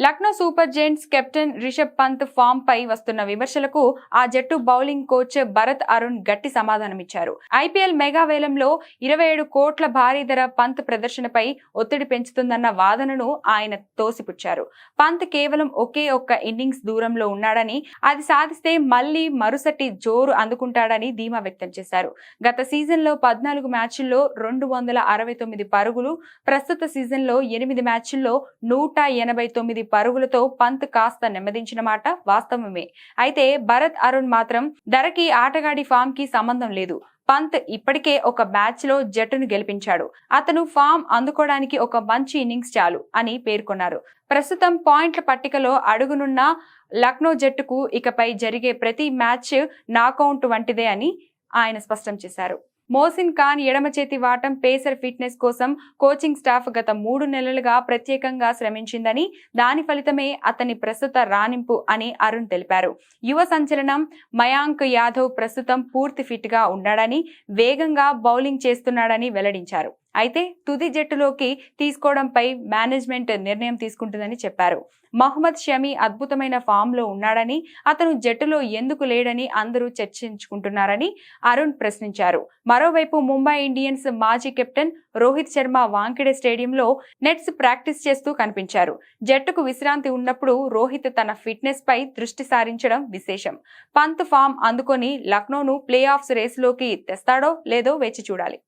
Lucknow super giants captain Rishabh Pant form పై వస్తున్న విమర్శలకు ఆ జట్టు బౌలింగ్ కోచ్ భరత్ అరుణ్ గట్టి సమాధానమిచ్చారు. ఐపీఎల్ మెగా వేలంలో 27 కోట్ల భారీ ధర పంత్ ప్రదర్శనపై ఒత్తిడి పెంచుతుందన్న వాదనను ఆయన తోసిపుచ్చారు. పంత్ కేవలం ఒకే ఒక్క ఇన్నింగ్స్ దూరంలో ఉన్నాడని, అది సాధిస్తే మళ్లీ మరుసటి జోరు అందుకుంటాడని ధీమా వ్యక్తం చేశారు. గత సీజన్లో 14 మ్యాచ్ల్లో 269 పరుగులు, ప్రస్తుత సీజన్లో 8 మ్యాచ్ల్లో 189 పరుగులతో పంత్ కాస్త నెమ్మదించిన మాట వాస్తవమే. అయితే భరత్ అరుణ్ మాత్రం ధరకి ఆటగాడి ఫామ్ కి సంబంధం లేదు. పంత్ ఇప్పటికే ఒక మ్యాచ్ లో జట్టును గెలిపించాడు. అతను ఫామ్ అందుకోవడానికి ఒక మంచి ఇన్నింగ్స్ చాలు అని పేర్కొన్నారు. ప్రస్తుతం పాయింట్ల పట్టికలో అడుగునున్న లక్నో జట్టుకు ఇకపై జరిగే ప్రతి మ్యాచ్ నాకౌట్ వంటిదే అని ఆయన స్పష్టం చేశారు. మోసిన్ ఖాన్ ఎడమ చేతి వాటం పేసర్ ఫిట్నెస్ కోసం కోచింగ్ స్టాఫ్ గత 3 నెలలుగా ప్రత్యేకంగా శ్రమించిందని, దాని ఫలితమే అతని ప్రస్తుత రాణింపు అని అరుణ్ తెలిపారు. యువ సంచలనం మయాంక్ యాదవ్ ప్రస్తుతం పూర్తి ఫిట్ గా ఉన్నాడని, వేగంగా బౌలింగ్ చేస్తున్నాడని వెల్లడించారు. అయితే తుది జట్టులోకి తీసుకోవడంపై మేనేజ్మెంట్ నిర్ణయం తీసుకుంటుందని చెప్పారు. మహ్మద్ షమి అద్భుతమైన ఫామ్ లో ఉన్నాడని, అతను జట్టులో ఎందుకు లేడని అందరూ చర్చించుకుంటున్నారని అరుణ్ ప్రశ్నించారు. మరోవైపు ముంబై ఇండియన్స్ మాజీ కెప్టెన్ రోహిత్ శర్మ వాంఖేడే స్టేడియంలో నెట్స్ ప్రాక్టీస్ చేస్తూ కనిపించారు. జట్టుకు విశ్రాంతి ఉన్నప్పుడు రోహిత్ తన ఫిట్నెస్ పై దృష్టి సారించడం విశేషం. పంత్ ఫామ్ అందుకొని లక్నోను ప్లే ఆఫ్స్ రేసులోకి తెస్తాడో లేదో వేచి చూడాలి.